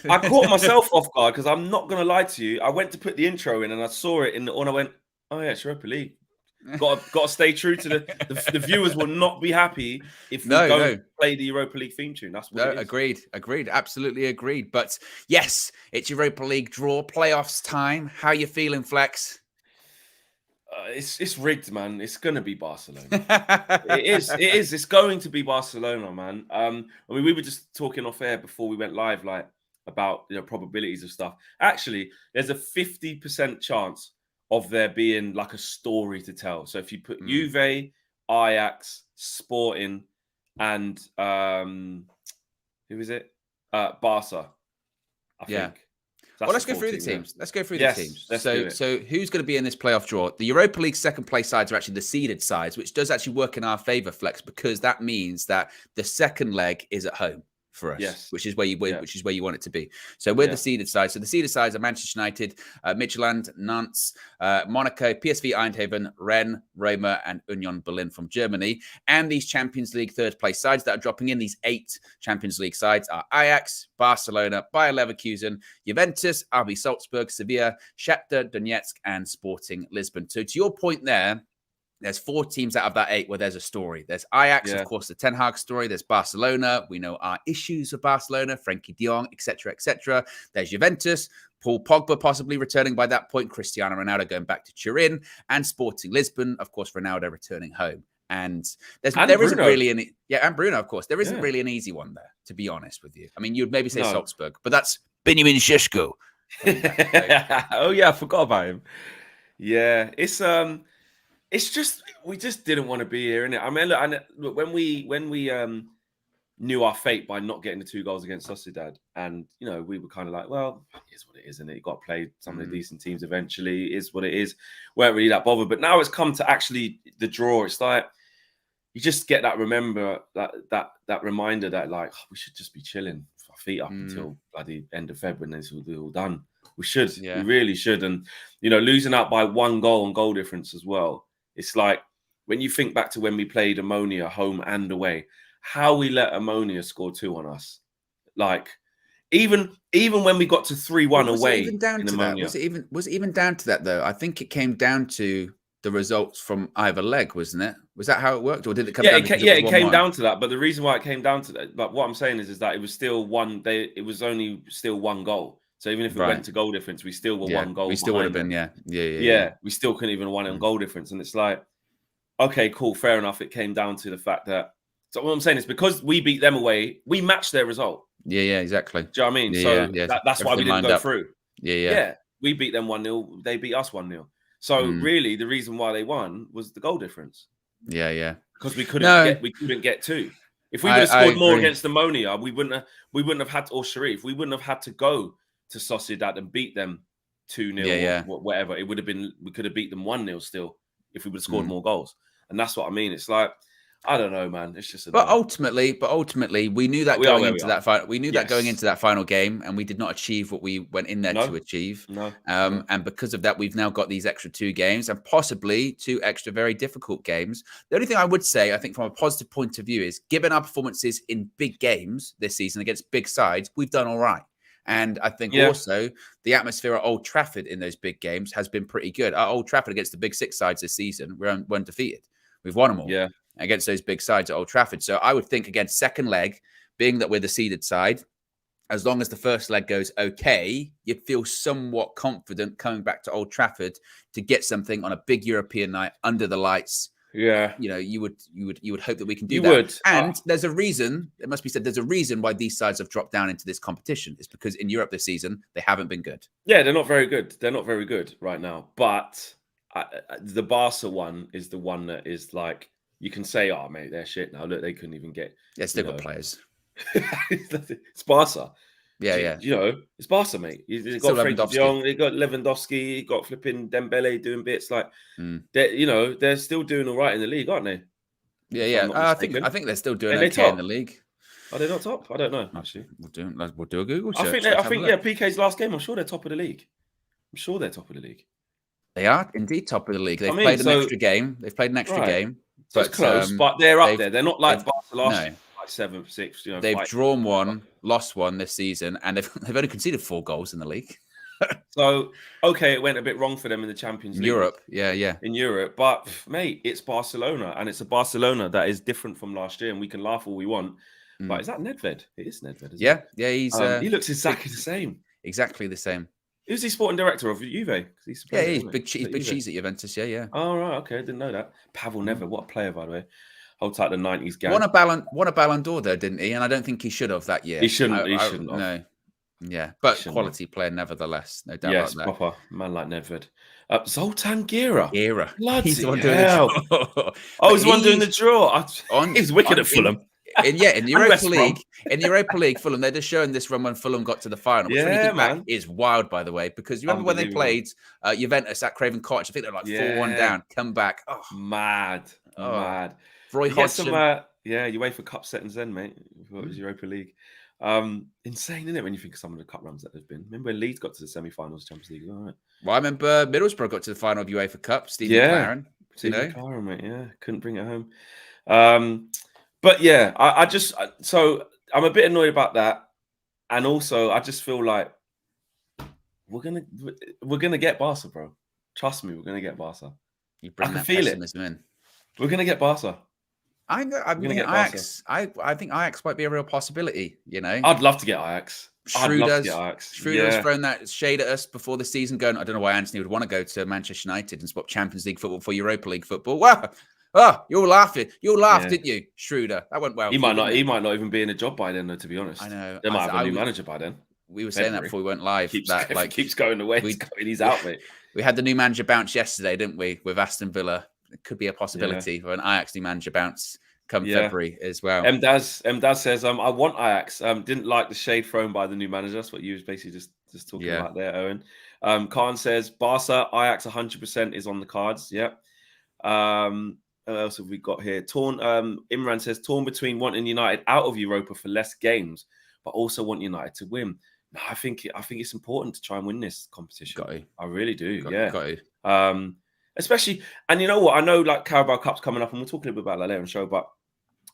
I caught myself off guard because I'm not gonna lie to you. I went to put the intro in and I saw it in the and I went, "Oh yeah, it's Europa League." Got to stay true to the viewers will not be happy if we don't play the Europa League theme tune. That's what it is. Agreed, absolutely agreed. But yes, it's Europa League draw, playoffs time. How you feeling, Flex? It's rigged, man. It's gonna be Barcelona. It is. It's going to be Barcelona, man. I mean, we were just talking off air before we went live, like about probabilities of stuff. Actually, there's a 50% chance of there being like a story to tell. So if you put Juve, Ajax, Sporting, and who is it? Barca. I think. Well, let's go through the teams. Let's go through the teams. So who's going to be in this playoff draw? The Europa League second place sides are actually the seeded sides, which does actually work in our favor, Flex, because that means that the second leg is at home for us, which is where you want it to be. So we're the seeded side. So the seeded sides are Manchester United, Midtjylland, Nantes, Monaco, PSV Eindhoven, Rennes, Roma, and Union Berlin from Germany. And these Champions League third place sides that are dropping in, these 8 Champions League sides are Ajax, Barcelona, Bayer Leverkusen, Juventus, RB Salzburg, Sevilla, Shakhtar Donetsk, and Sporting Lisbon. So to your point there's 4 teams out of that 8 where there's a story. There's Ajax, of course, the Ten Hag story. There's Barcelona. We know our issues with Barcelona, Frankie de Jong, etc., etc. There's Juventus, Paul Pogba possibly returning by that point, Cristiano Ronaldo going back to Turin, and Sporting Lisbon, of course, Ronaldo returning home. And there isn't really any... Yeah, and Bruno, of course. There isn't really an easy one there, to be honest with you. I mean, you'd maybe say Salzburg, but that's Benjamin Šeško. Oh, yeah, I forgot about him. Yeah, it's just we just didn't want to be here, innit? I mean, look, when we knew our fate by not getting the 2 goals against Sociedad, and we were kind of like, well, here's what it is, isn't it? You got to play some of the decent teams eventually. It is what it is. Weren't really that bothered, but now it's come to actually the draw. It's like you just get that reminder that like we should just be chilling our feet up until the end of February, and then it's all done. We should, we really should, and losing out by 1 goal and goal difference as well. It's like when you think back to when we played Ammonia home and away, how we let Ammonia score 2 on us. Like even when we got to 3-1 away even down in to Ammonia. That? Was it even down to that though? I think it came down to the results from either leg, wasn't it? Was that how it worked, or did it come down? It came down to that. But the reason why it came down to that, but what I'm saying is that it was still it was only still 1 goal. So even if it went to goal difference, we still were 1 goal. We still would have been, we still couldn't even win on goal difference. And it's like, okay, cool, fair enough. It came down to the fact that, so what I'm saying is because we beat them away, we matched their result. Yeah, exactly. Do you know what I mean? That's why we didn't go through. Yeah. We beat them 1-0. They beat us 1-0. So really, the reason why they won was the goal difference. Yeah. Because we couldn't get 2. If we would have scored more against Ammonia, we wouldn't have had to, or Sharif, we wouldn't have had to go to Sociedad and beat them 2-0 or whatever. It would have been, we could have beat them 1-0 still if we would have scored more goals. And that's what I mean. It's like, I don't know, man. It's just But ultimately, we knew that going into that final. We knew that going into that final game, and we did not achieve what we went in there to achieve. And because of that, we've now got these extra 2 games and possibly 2 extra very difficult games. The only thing I would say, I think, from a positive point of view, is given our performances in big games this season against big sides, we've done all right. And I think also the atmosphere at Old Trafford in those big games has been pretty good. At Old Trafford against the big 6 sides this season, we're undefeated. We've won them all against those big sides at Old Trafford. So I would think, again, second leg, being that we're the seeded side, as long as the first leg goes okay, you'd feel somewhat confident coming back to Old Trafford to get something on a big European night under the lights. Yeah, you would hope that we can do that. And there's a reason, it must be said, there's a reason why these sides have dropped down into this competition. It's because in Europe this season, they haven't been good. Yeah, they're not very good. They're not very good right now. But the Barca one is the one that is like, you can say, oh, mate, they're shit now. Look, they couldn't even get... Yeah, still got players. It's Barca. Yeah. It's Barca, mate. They've got Frankie de Jong, they've got Lewandowski, they've got flipping Dembele doing bits. Like, they're still doing all right in the league, aren't they? Yeah. I think they're still doing okay in the league. Are they not top? I don't know, actually. We'll do a Google search. I think PK's last game, I'm sure they're top of the league. I'm sure they're top of the league. They are indeed top of the league. They've played an extra game. So it's close, but they're up there. They're not like Barca last year. like 7th, 6th. They've drawn one, lost one this season, and they've only conceded 4 goals in the league. So, okay, it went a bit wrong for them in the Champions League. Europe, yeah. In Europe. But, mate, it's Barcelona, and it's a Barcelona that is different from last year, and we can laugh all we want. But is that Nedved? It is Nedved, isn't it? Yeah, he looks exactly the same. Exactly the same. Who's the sporting director of Juve? He's big cheese at Juventus, yeah. Oh, right, okay, I didn't know that. Pavel Nedved, what a player, by the way. Hold tight the 90s gang. Won a Ballon d'Or, though, didn't he? And I don't think he should have that year. He shouldn't have. No. Yeah, but quality player nevertheless, no doubt about that. Proper man like Nedved. Zoltan Gera. He's the one doing the draw. He's the one doing the draw. He's wicked at Fulham. In the Europa League, Fulham, they're just showing this run when Fulham got to the final. Which when you think back is wild, by the way, because you remember when they played Juventus at Craven Cottage? I think they're like 4-1 down, come back. Oh, mad. Roy Hodgson. UEFA Cup settings then, mate. It was Europa League. Insane, isn't it, when you think of some of the cup runs that there's been? Remember when Leeds got to the semi-finals of Champions League? Right. Well, I remember Middlesbrough got to the final of UEFA Cup. Stephen McLaren. McLaren, mate. Yeah, couldn't bring it home. But yeah, so I'm a bit annoyed about that, and also I just feel like we're gonna get Barca, bro. Trust me, we're gonna get Barca. You bring that pessimism in. We're gonna get Barca. I mean, Ajax. I think Ajax might be a real possibility. I'd love to get Ajax. Schroeder's thrown that shade at us before the season, going, I don't know why Anthony would want to go to Manchester United and swap Champions League football for Europa League football. Wow. Oh, you're laughing. You laughed, didn't you, Schroeder? That went well. He might not even be in a job by then, though, to be honest. I know. They might have a new manager by then. We were saying that before we went live. Keeps going away. He's out, mate. We had the new manager bounce yesterday, didn't we? With Aston Villa. It could be a possibility for an Ajax new manager bounce come February as well. Mdaz says, I want Ajax. Didn't like the shade thrown by the new manager. That's what you was basically just talking about there, Owen. Khan says, Barca, Ajax 100% is on the cards. Yeah. What else have we got here? Imran says, torn between wanting United out of Europa for less games, but also want United to win. No, I think it's important to try and win this competition. Got to. I really do. Got to. Especially, and you know what? I know like Carabao Cup's coming up, and we'll talk a little bit about that later in the show, but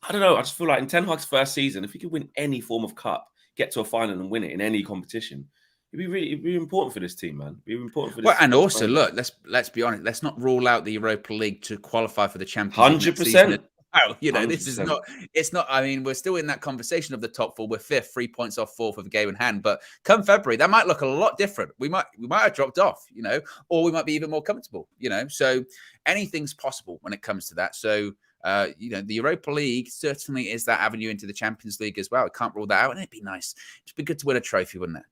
I don't know. I just feel like in Ten Hag's first season, if he could win any form of cup, get to a final and win it in any competition, it'd be important for this team, man. It'd be important for this. Well, and also, look, let's be honest. Let's not rule out the Europa League to qualify for the Champions League. 100%. Wow, this is not. It's not. I mean, we're still in that conversation of the top 4. We're 5th, 3 points off 4th with a game in hand. But come February, that might look a lot different. We might have dropped off, or we might be even more comfortable, So anything's possible when it comes to that. So. The Europa League certainly is that avenue into the Champions League as well. I can't rule that out, and it'd be nice. It'd be good to win a trophy, wouldn't it?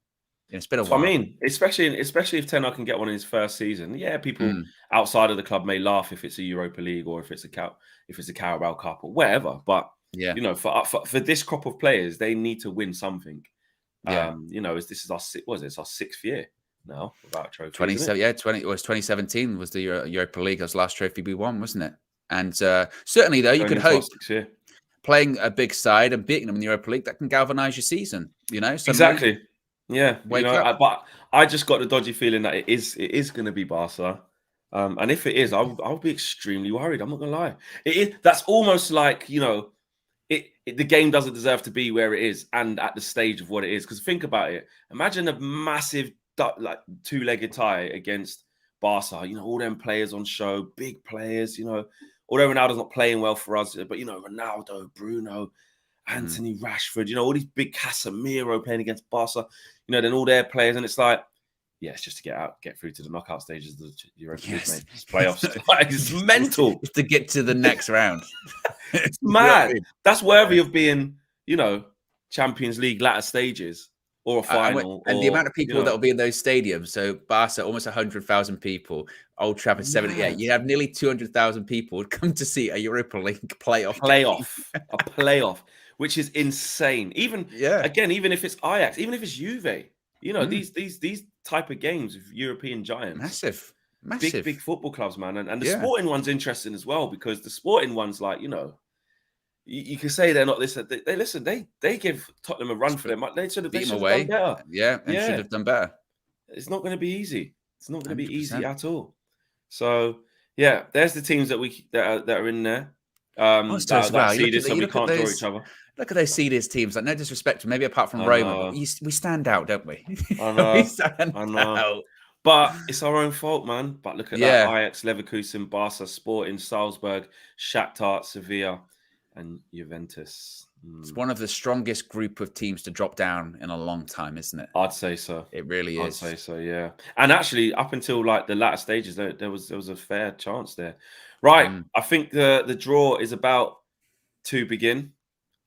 It's been a while. I mean, especially if Ten Hag can get one in his first season. Yeah, people outside of the club may laugh if it's a Europa League or if it's a Carabao Cup or whatever. But for this crop of players, they need to win something. Yeah. This is our 6th year now without a trophy. 2017 was the Europa League. That was the last trophy we won, wasn't it? And certainly, though, you could hope playing a big side and beating them in the Europa League, that can galvanise your season, Exactly. Yeah. But I just got the dodgy feeling that it is going to be Barca. And if it is, I'll be extremely worried. I'm not going to lie. That's almost like, the game doesn't deserve to be where it is and at the stage of what it is. Because think about it. Imagine a massive two-legged tie against Barca. All them players on show, big players, Although Ronaldo's not playing well for us, but Ronaldo, Bruno, Anthony, Rashford, all these big Casemiro playing against Barca, then all their players, and it's like, it's just to get through to the knockout stages of the Europa League, mate. It's playoffs. It's mental. Just to get to the next round. It's mad. That's worthy of being, Champions League latter stages. Or a final. And the amount of people that will be in those stadiums. So Barca, almost 100,000 people. Old Trafford, 78. You have nearly 200,000 people come to see a Europa League playoff. A playoff, which is insane. Even if it's Ajax, even if it's Juve, these type of games with European giants. Massive. Big football clubs, man. And the sporting one's interesting as well, because the sporting one's like, you can say they're not listen. They give Tottenham a run for them. They should have done better. Should have done better. It's not going to be easy. It's not going to be easy at all. So there's the teams that are in there. So we can't draw each other. Look at those seeded teams. Like, no disrespect, maybe apart from Roma, but we stand out, don't we? I know. We stand out. But it's our own fault, man. But look at that: Ajax, Leverkusen, Barca, Sporting, Salzburg, Shakhtar, Sevilla, and Juventus. It's one of the strongest group of teams to drop down in a long time, isn't it? I'd say so. It really is. I'd say so, yeah. And actually, up until like the latter stages, there was a fair chance there. Right. I think the draw is about to begin,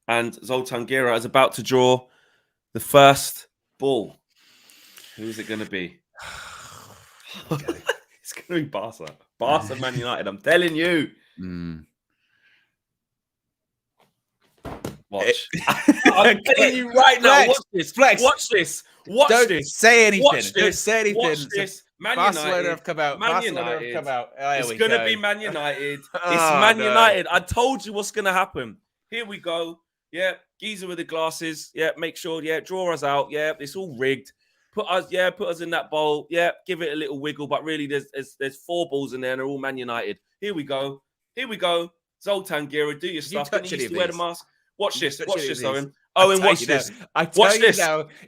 and Zoltan Gera is about to draw the first ball. Who is it going to be? It's going to be Barca. Barca, Man United. I'm telling you. Watch. I'm telling you right now. Watch this. Flex. Watch this. Watch Don't this. say anything. Watch Don't this. say anything. Watch this. Man Barcelona United have come out. Man Barcelona United. have come out. It's going to be Man United. It's Man United. I told you what's going to happen. Here we go. Yeah, geezer with the glasses. Yeah, make sure. Yeah, draw us out. Yeah, it's all rigged. Put us in that bowl. Yeah, give it a little wiggle. But really, there's 4 balls in there, and they're all Man United. Here we go. Zoltan Gera, do your stuff. You used to wear the mask. Watch this. Watch this, Owen. Owen, watch this. Watch this.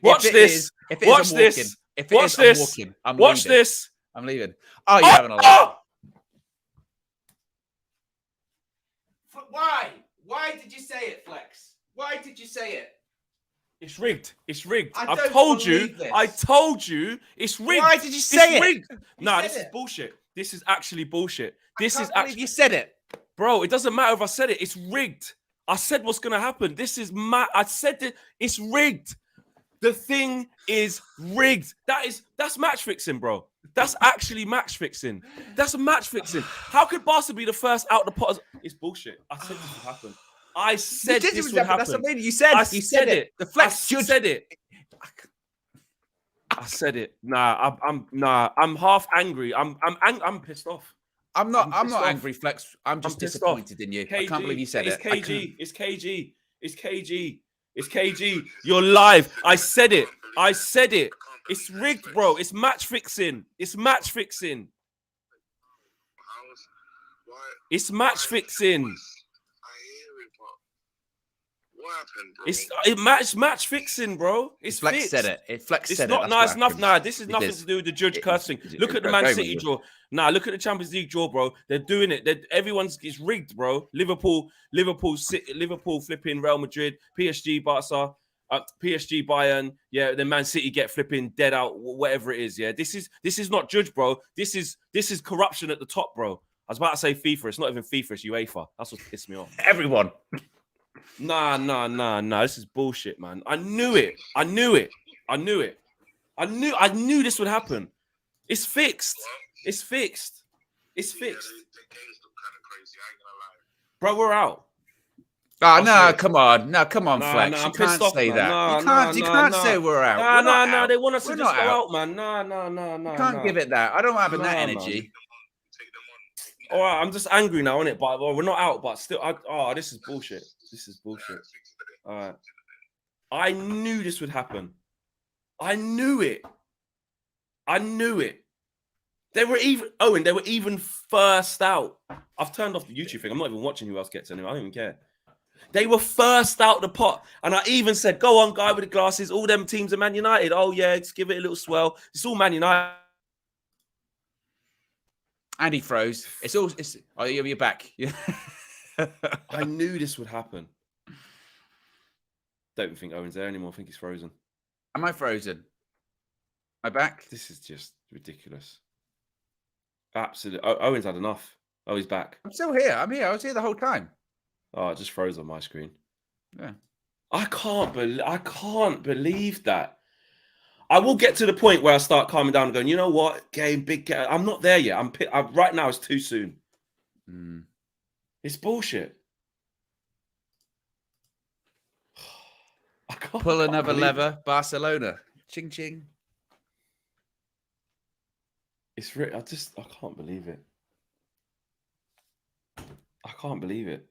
Watch this. Watch this. Watch this. Watch this. I'm leaving. Oh, you're having a laugh. Why? Why did you say it, Flex? Why did you say it? It's rigged. It's rigged. I've told you. I told you. It's rigged. Why did you say it? Rigged. No, this is bullshit. This is actually bullshit. This is actually. You said it, bro. It doesn't matter if I said it. It's rigged. I said what's gonna happen. This is I said it. It's rigged. The thing is rigged. That's match fixing, bro. That's actually match fixing. That's match fixing. How could Barca be the first out the pot? It's bullshit. I said this would happen. I said this would happen. That's what I mean. You said it. The Flex said it. I said it. I'm half angry. I'm pissed off. I'm not angry, Flex. I'm just disappointed in you. KG, I can't believe you said it. It's KG. You're live. I said it. It's rigged, bro. It's match fixing. It's match fixing. It's match fixing. It's match fixing, bro. It's Flex fixed. said it. Flex said it. It's enough. Nah, this is nothing to do with the judge cursing. Look at the Man City draw. Nah, look at the Champions League draw, bro. They're doing it. It's rigged, bro. Liverpool flipping Real Madrid, PSG, Barca, PSG, Bayern. Yeah, then Man City get flipping dead out, whatever it is. Yeah, this is not judge, bro. This is corruption at the top, bro. I was about to say FIFA. It's not even FIFA. It's UEFA. That's what pissed me off. Everyone. Nah. This is bullshit, man. I knew it. I knew this would happen. It's fixed. It's fixed. Bro, we're out. Oh, no, come on. No, come on, Flex. You can't say that. You can't say we're out. No. They want us to just go out, man. No. You can't give it that. I don't have that energy. All right, I'm just angry now, innit? But we're not out, but still. This is bullshit. All right. I knew this would happen. I knew it. They were even first out. I've turned off the YouTube thing. I'm not even watching who else gets anyway. I don't even care. They were first out the pot. And I even said, go on, guy with the glasses. All them teams are Man United. Oh, yeah, just give it a little swell. It's all Man United. And he froze. You're back. I knew this would happen. Don't even think Owen's there anymore. I think he's frozen. Am I frozen? Am I back? This is just ridiculous. Absolutely. Owen's had enough. Oh, he's back. I'm still here. I'm here. I was here the whole time. Oh, it just froze on my screen. Yeah. I can't believe that. I will get to the point where I start calming down and going, you know what? Big game. I'm not there yet. Right now, it's too soon. It's bullshit. Pull another lever, Barcelona. Ching ching. It's I can't believe it. I can't believe it.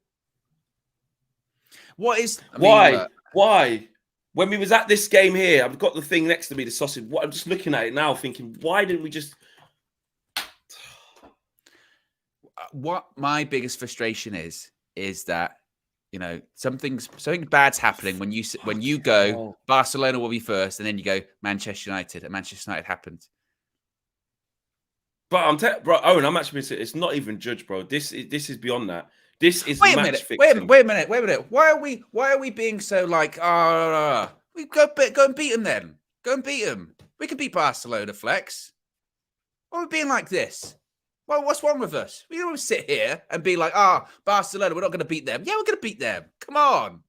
Why? When we was at this game here, I've got the thing next to me, the sausage. I'm just looking at it now, thinking, why didn't we just? What my biggest frustration is that something bad's happening when you go, Barcelona will be first, and then you go Manchester United, and Manchester United happened. But bro, Owen, I'm actually saying it's not even judged, bro. This is beyond that. This is Wait a minute. Wait a minute. Why are we being so like, we go and beat them then. Go and beat them. We can beat Barcelona, Flex. Why are we being like this? Well, what's wrong with us? We don't sit here and be like, Barcelona, we're not going to beat them. Yeah, we're going to beat them. Come on.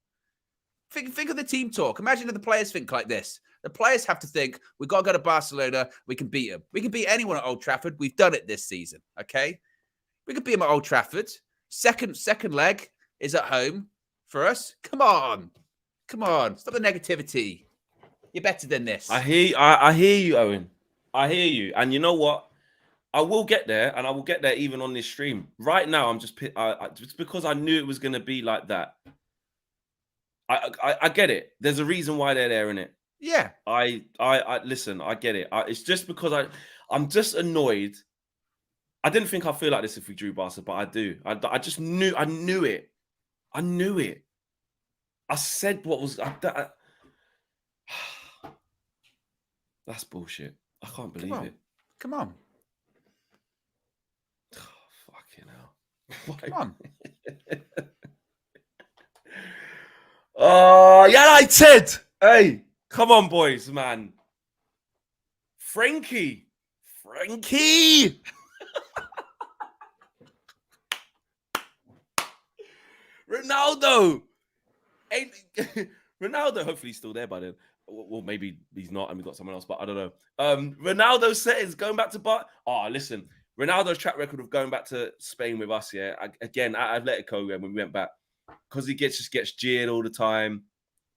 Think of the team talk. Imagine if the players think like this. The players have to think, we've got to go to Barcelona. We can beat them. We can beat anyone at Old Trafford. We've done it this season, okay? We can beat them at Old Trafford. Second leg is at home for us. Come on. Stop the negativity. You're better than this. I hear you, Owen. I hear you. And you know what? I will get there, and I will get there even on this stream. Right now, I'm just because I knew it was going to be like that. I get it. There's a reason why they're there, innit? Yeah. I listen. I get it. It's just because I'm just annoyed. I didn't think I'd feel like this if we drew Barca, but I do. I just knew. I knew it. I said what was. That's bullshit. I can't believe it. Come on. Oh, fucking hell. Come on. Oh, United! Hey, come on, boys, man. Frankie! Ronaldo! Ronaldo, hopefully he's still there by then. Well, maybe he's not and we've got someone else, but I don't know. Ronaldo's settings going back to listen, Ronaldo's track record of going back to Spain with us, yeah. Again, at Atletico when we went back, because he just gets jeered all the time,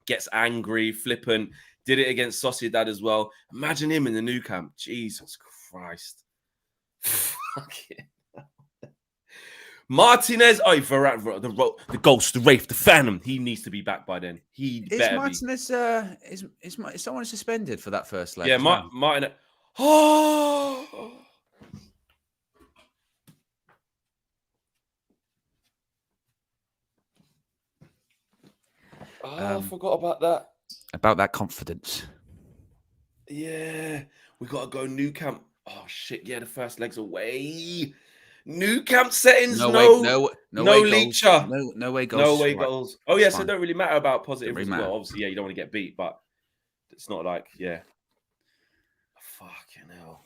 gets angry, flippant. Did it against Sociedad as well. Imagine him in the new camp. Jesus Christ. Fucking Martinez, the ghost, the wraith, the phantom. He needs to be back by then. Is Martinez is someone suspended for that first leg? Yeah, Martinez. Oh. I forgot about that. About that confidence. Yeah, we got to go new camp. Oh shit! Yeah, the first leg's away. New camp settings. No leecher. No way goals. No way goals. Oh yeah, so it don't really matter about positive as well. Obviously, yeah, you don't want to get beat, but it's not like Fucking hell.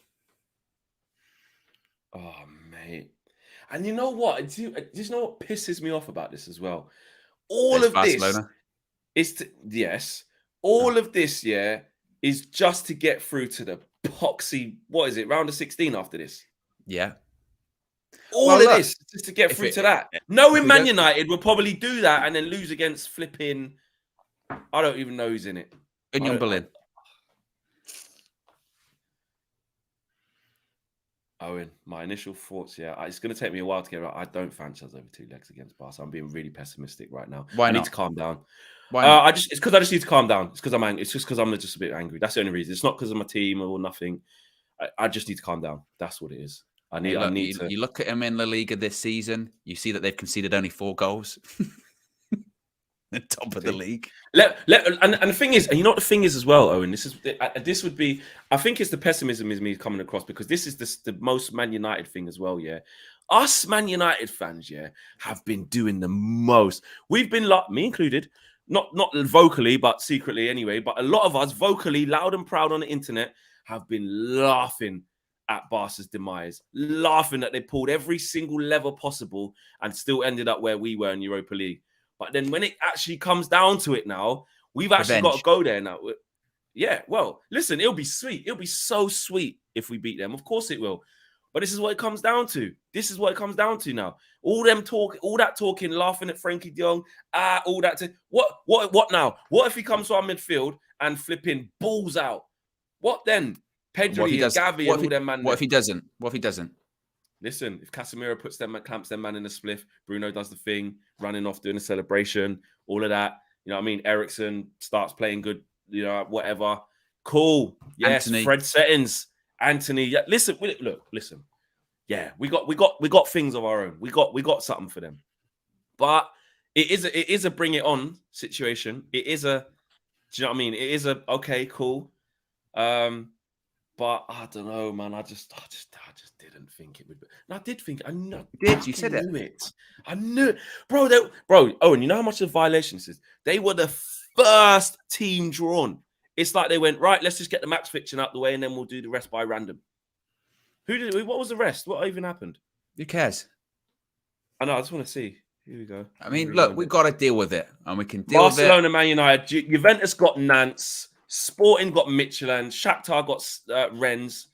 Oh mate, and you know what? Do you know what pisses me off about this as well? All of Barcelona. All of this, is just to get through to the poxy, what is it, round of 16 after this? Yeah. All of this just to get through to that. Knowing Man United will probably do that and then lose against flipping, I don't even know who's in it. Union Berlin. Owen, my initial thoughts, it's going to take me a while to get right. I don't fancy us over 2 legs against Barca. I'm being really pessimistic right now. Why not? I need to calm down. Why not? It's because I just need to calm down. It's because I'm angry. It's just because I'm just a bit angry. That's the only reason. It's not because of my team or nothing. I just need to calm down. That's what it is. I need to. You look at them in La Liga this season. You see that they've conceded only 4 goals. The top of the league. And the thing is, and you know what the thing is as well, Owen. This would be. I think it's the pessimism is me coming across because this is the most Man United thing as well. Yeah, us Man United fans, have been doing the most. We've been me included. Not vocally, but secretly anyway. But a lot of us vocally, loud and proud on the internet, have been laughing at Barca's demise, laughing that they pulled every single lever possible and still ended up where we were in Europa League. But then when it actually comes down to it now, we've actually got to go there now. Yeah, well, listen, it'll be sweet. It'll be so sweet if we beat them. Of course it will. But this is what it comes down to. This is what it comes down to now. All that talking, laughing at Frankie de Jong, all that. What now? What if he comes to our midfield and flipping balls out? What then? Pedri and Gavi and all them man. What if he doesn't? What if he doesn't? Listen, if Casemiro clamps them man in a spliff, Bruno does the thing, running off, doing a celebration, all of that. You know what I mean? Eriksen starts playing good, whatever. Cool. Yes, Anthony. Fred settings. Anthony. Yeah, listen. Yeah, we got things of our own. We got something for them. But It is a bring it on situation. It is a, do you know what I mean? It is a, okay, cool. But I don't know, man. I just didn't think it would be. And I did think, I know, You said knew it. I knew it. Bro, Owen, you know how much of violations is? They were the first team drawn. It's like they went, right, let's just get the match fixing out the way and then we'll do the rest by random. What was the rest? What even happened? Who cares? I know, I just want to see. Here we go. I mean, look, we've got to deal with it, and we can deal Barcelona, with it. Man United, Juventus got Nantes, Sporting got Midtjylland, Shakhtar got Rennes,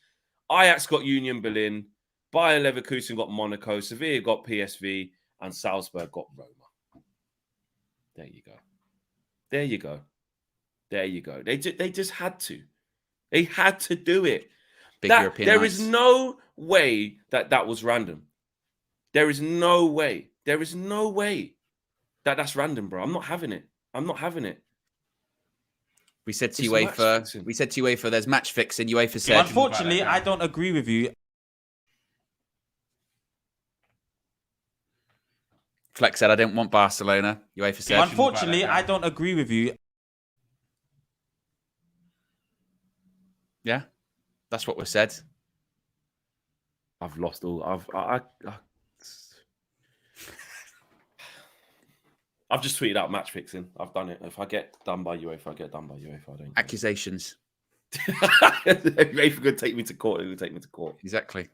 Ajax got Union Berlin, Bayer Leverkusen got Monaco, Sevilla got PSV, and Salzburg got Roma. There you go. There you go. There you go. They just had to. They had to do it. There is no way that was random. There is no way. There is no way that that's random, bro. I'm not having it. I'm not having it. We said to UEFA, there's match fixing. UEFA said, unfortunately, I don't agree with you. Flex said, I don't want Barcelona. UEFA said, unfortunately, I don't agree with you. Yeah, that's what was said. I've lost all. I've just tweeted out match fixing. I've done it. If I get done by UEFA, I get done by UEFA. I don't. Accusations. UEFA could take me to court. It would take me to court. Exactly.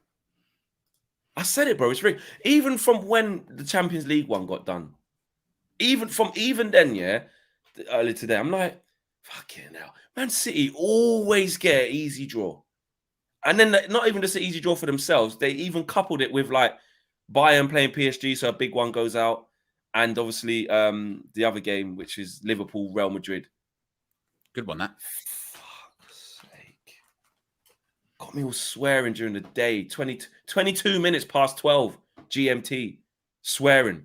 I said it, bro. It's rigged. Even from when the Champions League one got done, even then, yeah, earlier today, I'm like, fucking hell. Man City always get an easy draw. And then not even just an easy draw for themselves. They even coupled it with like Bayern playing PSG, so a big one goes out. And obviously the other game, which is Liverpool, Real Madrid. Good one, that. Fuck's sake. Got me all swearing during the day. 22 minutes past 12 GMT. Swearing.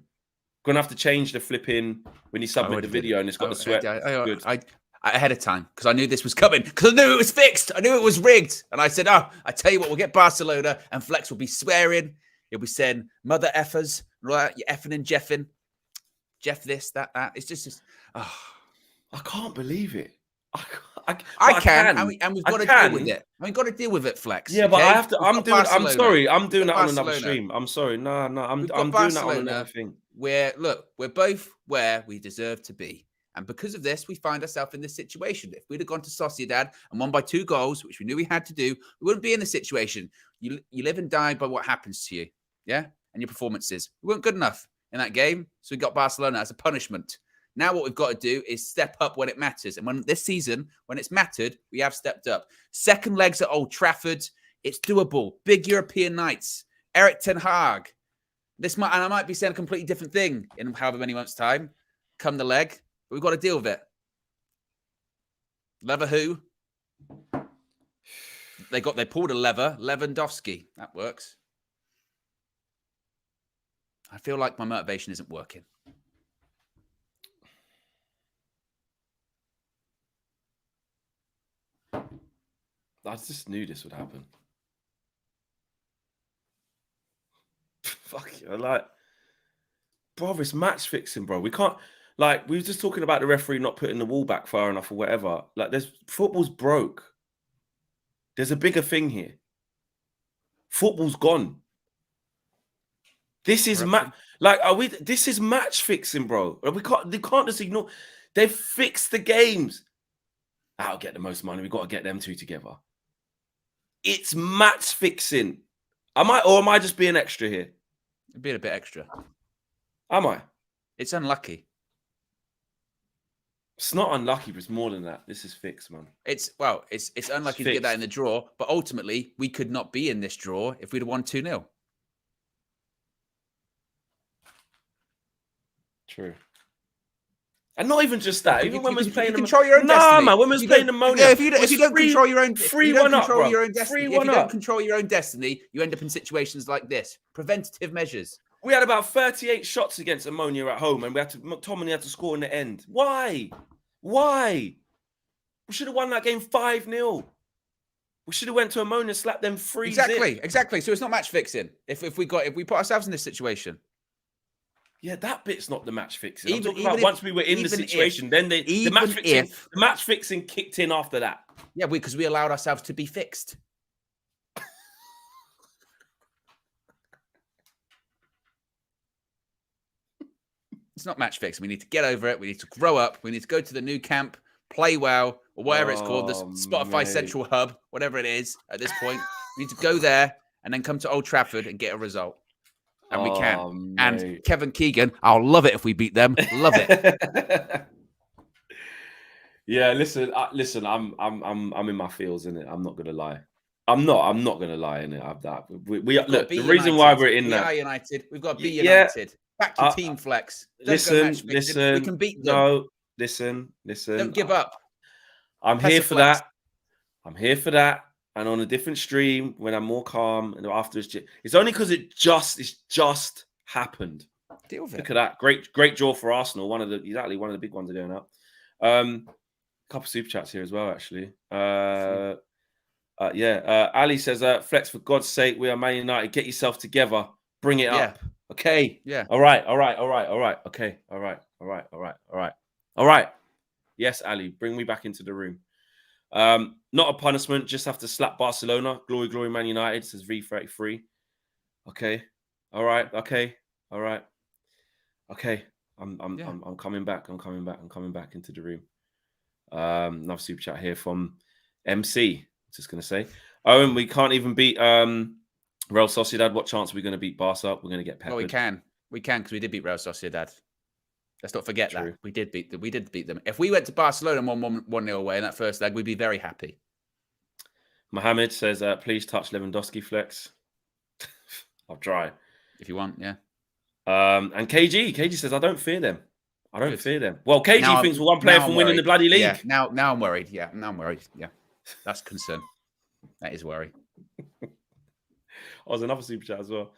Gonna have to change the flipping when you submit the video and it's got the swear. Good. I ahead of time because I knew this was coming because I knew it was fixed. I knew it was rigged. And I said, I tell you what, we'll get Barcelona and Flex will be swearing. He'll be saying mother effers, right? You're effing and jeffing. Jeff this, that. It's just I can't believe it. I can. And we've got to deal with it. We've got to deal with it, Flex. Yeah, okay? But I have to. I'm sorry. I'm doing that on another stream. I'm sorry. No. I'm doing that on another thing. We're both where we deserve to be. And because of this, we find ourselves in this situation. If we'd have gone to Sociedad and won by 2 goals, which we knew we had to do, we wouldn't be in this situation. You live and die by what happens to you. Yeah? And your performances. We weren't good enough in that game. So we got Barcelona as a punishment. Now what we've got to do is step up when it matters. And when this season, when it's mattered, we have stepped up. Second legs at Old Trafford. It's doable. Big European nights. Eric Ten Hag. And I might be saying a completely different thing in however many months' time. Come the leg. But we've got to deal with it. Lever who? They pulled a lever. Lewandowski. That works. I feel like my motivation isn't working. I just knew this would happen. Fuck you. Like, bro, it's match fixing, bro. We can't, like, we were just talking about the referee not putting the wall back far enough or whatever. Like, football's broke. There's a bigger thing here. Football's gone. This is this is match fixing, bro. They can't just ignore. They've fixed the games. I'll get the most money. We've got to get them two together. It's match fixing. Am I just being extra here? Being a bit extra. Am I? It's unlucky. It's not unlucky, but it's more than that. This is fixed, man. It's unlucky to get that in the draw, but ultimately we could not be in this draw if we'd have won 2-0. True. And not even just that. Even when we're playing, control your own destiny. Man, when we're playing ammonia. Yeah, if you don't control your own, 3-1 up, bro. If you don't control your own destiny, you end up in situations like this. Preventative measures. We had about 38 shots against Ammonia at home, and McTominay had to score in the end. Why? We should have won that game 5-0. We should have went to Ammonia, slapped them 3-0. Exactly. So it's not match fixing. If we put ourselves in this situation. Yeah, that bit's not the match fixing. I'm Even- talking even about if- once we were in the even situation, if- then the even match fixing kicked in after that. Yeah, because we allowed ourselves to be fixed. It's not match fixing. We need to get over it. We need to grow up. We need to go to the new camp, play well, or whatever it's called, the Spotify mate. Central Hub, whatever it is at this point. We need to go there and then come to Old Trafford and get a result. And we can. And Mate. Kevin Keegan, I'll love it if we beat them. Love it. Yeah, listen, I'm in my feels, innit? I'm not gonna lie. I'm not gonna lie, innit? Look, the reason why we're in that. We are United. We've got to be Yeah, United. Back to team flex. Listen. We can beat them. No, listen. Don't give up. I'm here for that. I'm here for that. And on a different stream, when I'm more calm and after it's only because it's just happened. Deal with it. Look at that. Great draw for Arsenal. One of the big ones are going up. Couple super chats here as well, actually. Ali says, Flex, for God's sake, we are Man United. Get yourself together. Bring it up. Okay. Yeah. All right. Okay. All right. Yes, Ali, bring me back into the room. Not a punishment, just have to slap Barcelona. Glory, Man United, says V33. Okay. All right. Okay. All right. Okay. I'm coming back. I'm coming back into the room. Another super chat here from MC. Just gonna say, Owen, we can't even beat Real Sociedad. What chance are we going to beat Barca? We're going to get peppered. Well, we can because we did beat Real Sociedad. Let's not forget that we did beat them. If we went to Barcelona and won 1-0 away in that first leg, we'd be very happy. Mohammed says, please touch Lewandowski flex. I'll try if you want. Yeah. And KG says, I don't fear them. I don't fear them. Well, KG thinks we're one player from winning the bloody league. Yeah, now I'm worried. Yeah, now I'm worried. Yeah, that's concern. That is worry. Oh, there's another super chat as well.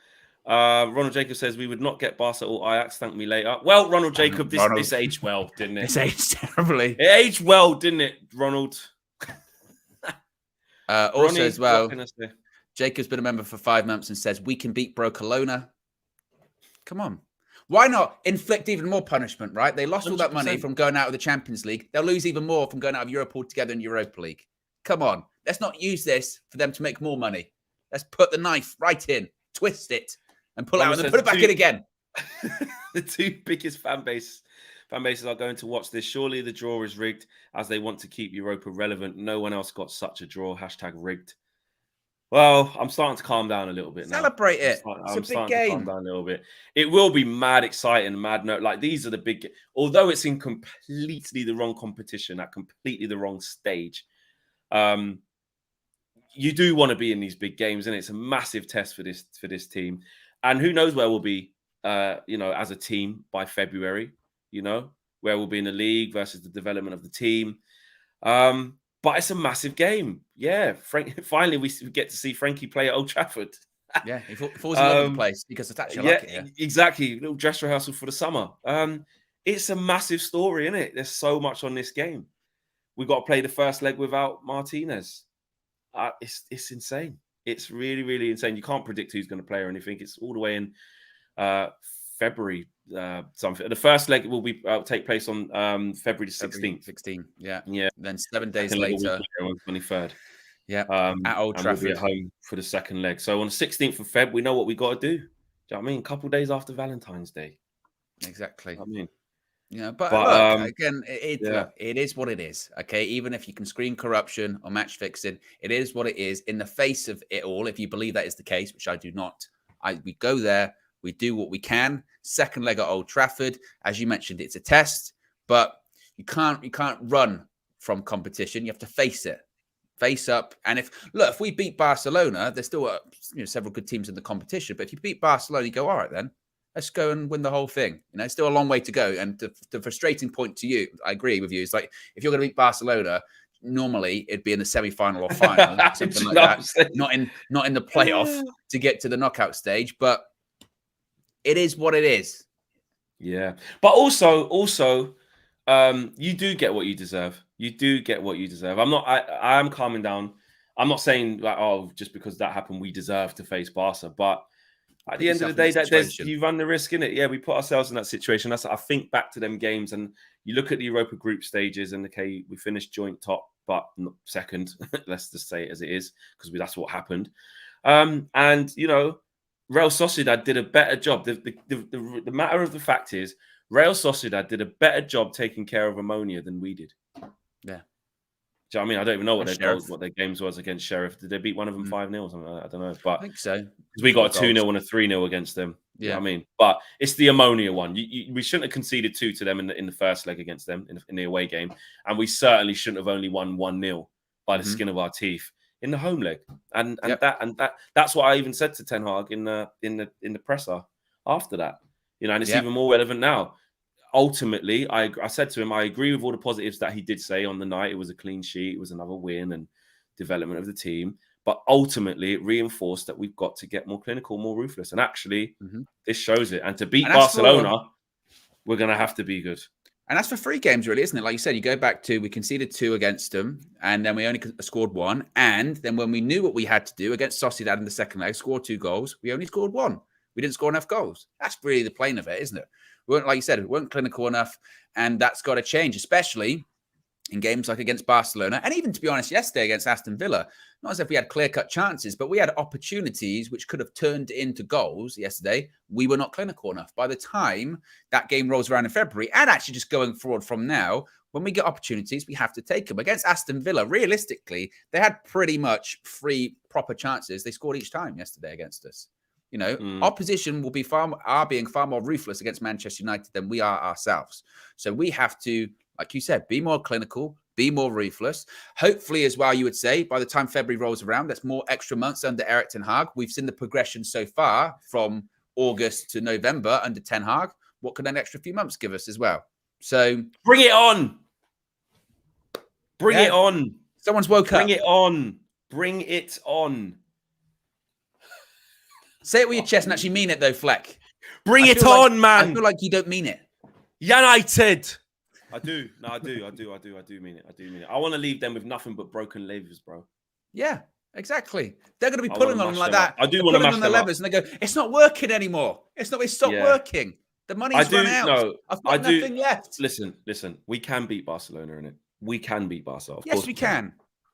Ronald Jacob says we would not get Barca or Ajax. Thank me later. Well, Ronald Jacob, this aged well, didn't it? This aged terribly. It aged well, didn't it, Ronald? Also, Ronnie, as well, Jacob's been a member for 5 months and says we can beat Barcelona. Come on. Why not inflict even more punishment, right? They lost 100%. All that money from going out of the Champions League. They'll lose even more from going out of Europe altogether in Europa League. Come on. Let's not use this for them to make more money. Let's put the knife right in, twist it, and pull out and then put it back in again. The two biggest fan bases are going to watch this. Surely the draw is rigged as they want to keep Europa relevant. No one else got such a draw. #rigged. Well, I'm starting to calm down a little bit now. Celebrate it. I'm starting to calm down a little bit. It will be mad exciting, mad note. Like these are the big, although it's in completely the wrong competition at completely the wrong stage. You do want to be in these big games, and it's a massive test for this team. And who knows where we'll be, as a team by February. Where we'll be in the league versus the development of the team. But it's a massive game. Yeah, finally we get to see Frankie play at Old Trafford. Yeah, he falls in love with the place because it's actually like it here. Exactly. Little dress rehearsal for the summer. It's a massive story, isn't it? There's so much on this game. We've got to play the first leg without Martinez. It's insane. It's really, really insane. You can't predict who's going to play or anything. It's all the way in February. Something. The first leg will take place on February the 16th. 16th. Yeah. Then 7 days later, on 23rd. Yeah. At Old Trafford. We'll be at home for the second leg. So on the 16th of Feb, we know what we got to do. Do you know what I mean? A couple of days after Valentine's Day. Exactly. I mean. But look, again, it is what it is. Okay, even if you can screen corruption or match fixing, it is what it is. In the face of it all, if you believe that is the case, which I do not, we go there, we do what we can. Second leg at Old Trafford, as you mentioned, it's a test, but you can't run from competition. You have to face it, face up. And if we beat Barcelona, there's still several good teams in the competition. But if you beat Barcelona, you go, all right, then. Let's go and win the whole thing. It's still a long way to go. And the frustrating point to you, I agree with you, is like if you're going to beat Barcelona, normally it'd be in the semi-final or final, something like that. Not in the playoff to get to the knockout stage. But it is what it is. Yeah, but also, you do get what you deserve. You do get what you deserve. I am calming down. I'm not saying like, just because that happened, we deserve to face Barca, but. At the end of the day, you run the risk, innit? Yeah, we put ourselves in that situation. I think back to them games, and you look at the Europa group stages, and okay, we finished joint top, but not second. Let's just say it as it is, because that's what happened. And you know, Real Sociedad did a better job. The matter of the fact is, Real Sociedad did a better job taking care of Ammonia than we did. Yeah. Do you know what I mean? I don't even know what their games was against Sheriff. Did they beat one of them 5-0? I don't know. But I think so. Because we got a 2-0 and a 3-0 against them. Yeah. You know what I mean? But it's the Ammonia one. We shouldn't have conceded 2 to them in the first leg against them in the away game. And we certainly shouldn't have only won 1-0 by the skin of our teeth in the home leg. And that's what I even said to Ten Hag in the presser after that. You know, and it's even more relevant now. Ultimately, I said to him, I agree with all the positives that he did say on the night. It was a clean sheet. It was another win and development of the team. But ultimately, it reinforced that we've got to get more clinical, more ruthless. And actually, this shows it. And to beat Barcelona, we're going to have to be good. And that's for 3 games, really, isn't it? Like you said, you go back to, we conceded 2 against them, and then we only scored 1. And then when we knew what we had to do against Sociedad in the second leg, scored 2 goals, we only scored 1. We didn't score enough goals. That's really the plane of it, isn't it? We weren't, like you said, we weren't clinical enough, and that's got to change, especially in games like against Barcelona, and even, to be honest, yesterday against Aston Villa. Not as if we had clear-cut chances, but we had opportunities which could have turned into goals yesterday. We were not clinical enough. By the time that game rolls around in February, and actually just going forward from now, when we get opportunities, we have to take them. Against Aston Villa, realistically, they had pretty much 3 proper chances. They scored each time yesterday against us. You know, opposition will be being far more ruthless against Manchester United than we are ourselves. So we have to, like you said, be more clinical, be more ruthless. Hopefully, as well, you would say, by the time February rolls around, that's more extra months under Erik Ten Hag. We've seen the progression so far from August to November under Ten Hag. What could an extra few months give us as well? So bring it on. Bring it on. Someone's woke up. Bring it on. Bring it on. Say it with your chest and actually mean it, though, Fleck. Bring it on, man. I feel like you don't mean it. United. I do. No, I do mean it. I do mean it. I want to leave them with nothing but broken levers, bro. Yeah, exactly. They're going to be pulling on them like that. I do want to mash on the levers, and they go, "It's not working anymore. It's stopped working. The money's run out. No, I've got nothing left." Listen. We can beat Barcelona in it. We can beat Barcelona. Yes, we can.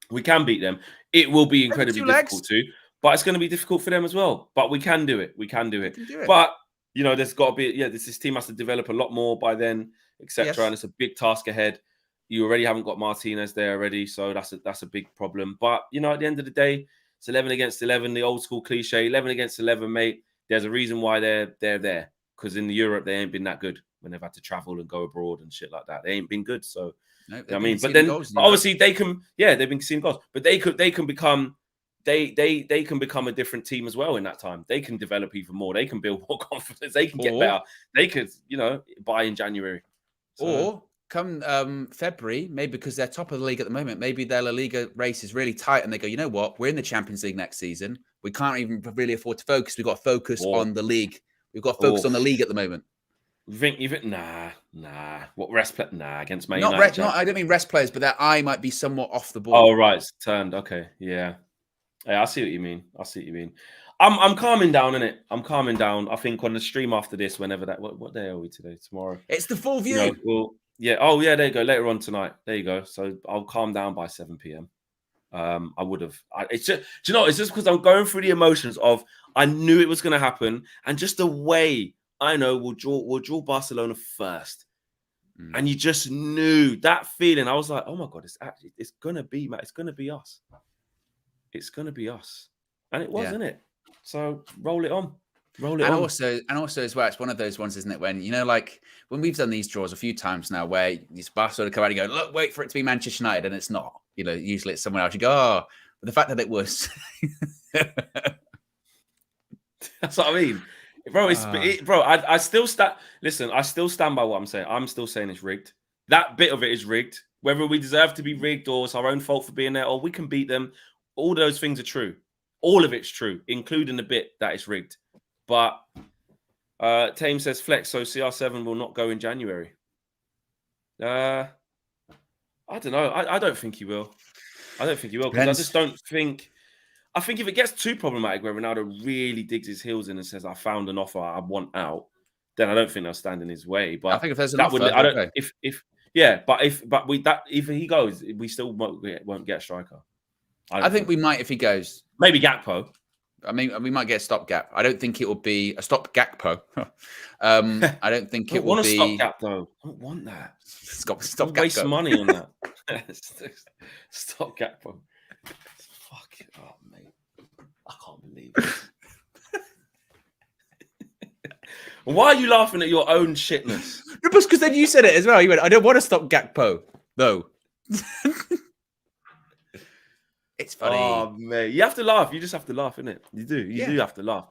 We can beat them. It will be incredibly difficult too. But it's going to be difficult for them as well. But we can do it. We can do it. But, you know, there's got to be, this team has to develop a lot more by then, etc. Yes. And it's a big task ahead. You already haven't got Martinez there already. So that's a big problem. But, you know, at the end of the day, it's 11 against 11, the old school cliche, 11 against 11, mate. There's a reason why they're there. Because in Europe, they ain't been that good when they've had to travel and go abroad and shit like that. They ain't been good. So, I mean, but then obviously they can, they've been seeing goals. But they can become... They can become a different team as well in that time. They can develop even more. They can build more confidence. They can get better. They could, buy in January. So. Or come February, maybe because they're top of the league at the moment, maybe their La Liga race is really tight and they go, you know what? We're in the Champions League next season. We can't even really afford to focus. We've got to focus on the league. We've got to focus on the league at the moment. Nah. What rest play? Nah, against Man United. I don't mean rest players, but their eye might be somewhat off the ball. Oh, right. It's turned. Okay. Yeah. I see what you mean. I'm calming down, innit? I'm calming down. I think on the stream after this, whenever that, what day are we today? Tomorrow. It's the full view. Oh, yeah, there you go. Later on tonight. There you go. So I'll calm down by 7 p.m. I would have. It's just, do you know, it's just because I'm going through the emotions of I knew it was going to happen. And just the way I know we'll draw Barcelona first. And you just knew that feeling. I was like, oh my God, it's going to be us. It's going to be us. And it was, isn't it? So roll it on. Also as well, it's one of those ones, isn't it? When, like when we've done these draws a few times now where these Barcelona come out and go, look, wait for it to be Manchester United. And it's not, usually it's someone else. You go, oh, but the fact that it was. That's what I mean. Bro, I still stand. Listen, I still stand by what I'm saying. I'm still saying it's rigged. That bit of it is rigged. Whether we deserve to be rigged or it's our own fault for being there or we can beat them. All those things are true. All of it's true, including the bit that is rigged. But Tame says flex, so CR7 will not go in January. I don't know. I don't think he will. Because I just don't think. I think if it gets too problematic where Ronaldo really digs his heels in and says, "I found an offer I want out," then I don't think they'll stand in his way. But I think if there's an that offer, would, I don't. okay. If he goes, we still won't get a striker. I think we might if he goes. Maybe Gakpo. I mean, we might get a stopgap. I don't think it will be a stop Gakpo. I don't think it will be. Stopgap though. I don't want that. Stop waste money on that. Stop Gakpo. Fuck it. Oh, mate. I can't believe it. Why are you laughing at your own shitness? Because then you said it as well. You went, I don't want to stop Gakpo, though. It's funny. Oh, mate. You have to laugh. You just have to laugh, innit? You do. You do have to laugh.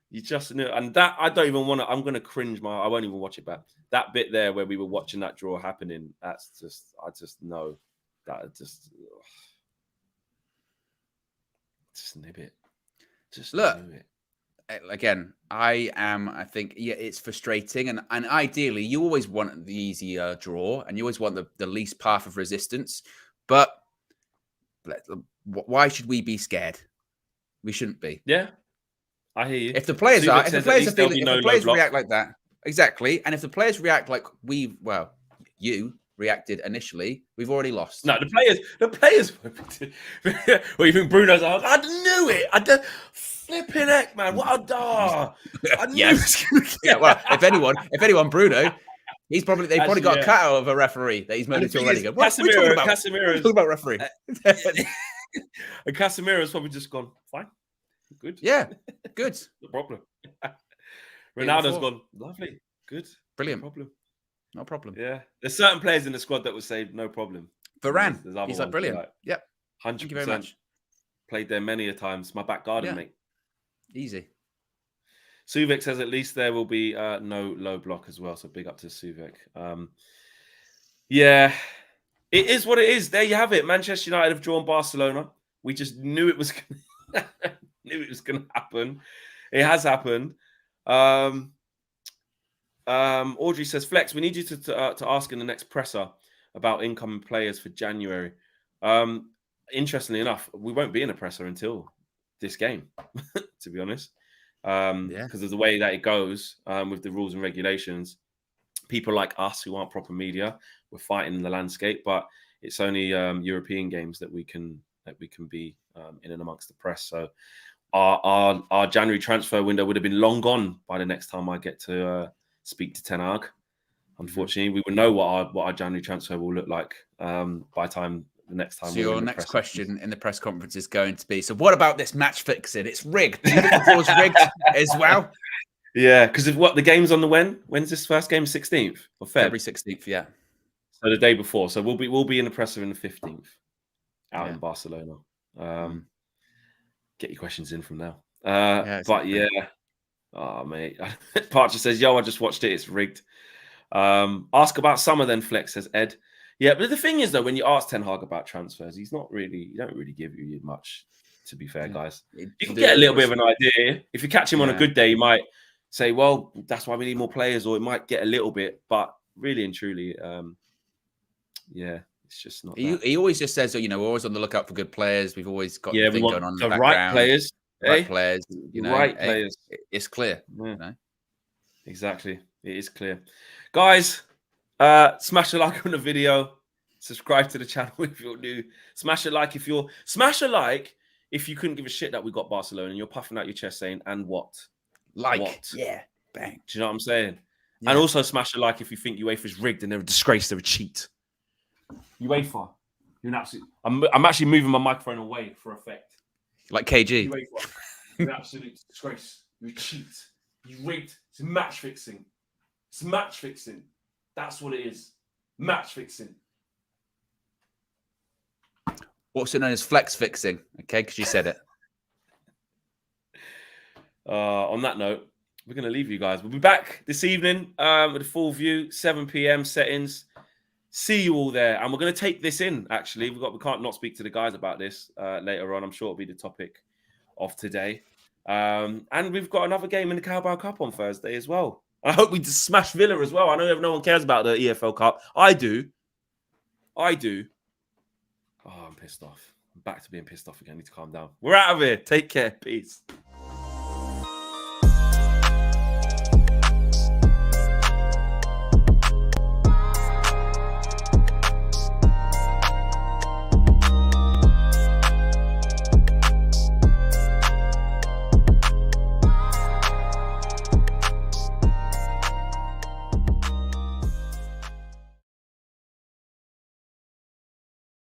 You just know. And that, I don't even want to, I'm going to cringe I won't even watch it back. That bit there where we were watching that draw happening, that's just, I just know that just nib it. Just look. nib it. Again, I think, it's frustrating. And ideally, you always want the easier draw and you always want the least path of resistance. But why should we be scared? We shouldn't be. Yeah, I hear you. If the players react like that, exactly. And if the players react like you reacted initially, we've already lost. No, the players. Well, you think Bruno's like, I knew it. I did. Flipping heck, man! What a dar! I knew well, if anyone, Bruno, they've probably got a cutout of a referee that he's moaning to already. What are we talking about? Talking about referee. And Casemiro's probably just gone, fine, good. Yeah, good. No problem. Ronaldo's gone, lovely, good, brilliant. No problem. No problem. Yeah, there's certain players in the squad that would say no problem. Varane, he's like brilliant. Yep. 100%. Thank you very much. Played there many a times. My back garden, mate. Easy. Suvek says at least there will be no low block as well. So big up to Suvek. Yeah, it is what it is. There you have it. Manchester United have drawn Barcelona. We just knew it was going to happen. It has happened. Audrey says, Flex, we need you to ask in the next presser about incoming players for January. Interestingly enough, we won't be in a presser until this game, to be honest, because of the way that it goes with the rules and regulations. People like us who aren't proper media, we're fighting in the landscape, but it's only European games that we can be in and amongst the press. So our January transfer window would have been long gone by the next time I get to speak to Ten Hag. Unfortunately, we will know what our January transfer will look like by time. The next time. So your next question in the press conference is going to be, so what about this match fixing? It's rigged. Do you think the draw's rigged as well? Yeah, because of what the game's on the when's this first game? 16th of February 16th, yeah. So the day before. So we'll be in the presser in the 15th out in Barcelona. Get your questions in from now. But yeah. Oh mate. Parcher says, yo, I just watched it, it's rigged. Ask about summer then, Flex, says Ed. Yeah, but the thing is, though, when you ask Ten Hag about transfers, he don't really give you much, to be fair, guys. You can get a little bit of an idea. If you catch him on a good day, you might say, well, that's why we need more players, or it might get a little bit. But really and truly, it's just not. He always just says, we're always on the lookout for good players. We've always got the thing going on in the background. Right players. Right players. Players. It's clear. Yeah. Exactly. It is clear. Guys, smash a like on the video. Subscribe to the channel if you're new. Smash a like if you couldn't give a shit that we got Barcelona and you're puffing out your chest saying, and what? What? Yeah. Bang. Do you know what I'm saying? Yeah. And also smash a like if you think UEFA's rigged and they're a disgrace, they're a cheat. UEFA, you're an absolute... I'm actually moving my microphone away for effect. Like KG. UEFA, you're an absolute disgrace. You're a cheat. You rigged. It's match fixing. It's match fixing. That's what it is. Match fixing. Also known as flex fixing, okay? Because you said it. On that note, we're going to leave you guys. We'll be back this evening with a full view, 7 p.m. settings. See you all there. And we're going to take this in, actually. We can't not speak to the guys about this later on. I'm sure it'll be the topic of today. And we've got another game in the Carabao Cup on Thursday as well. I hope we just smash Villa as well. I know no one cares about the EFL Cup. I do. Oh, I'm pissed off. I'm back to being pissed off again. I need to calm down. We're out of here. Take care. Peace.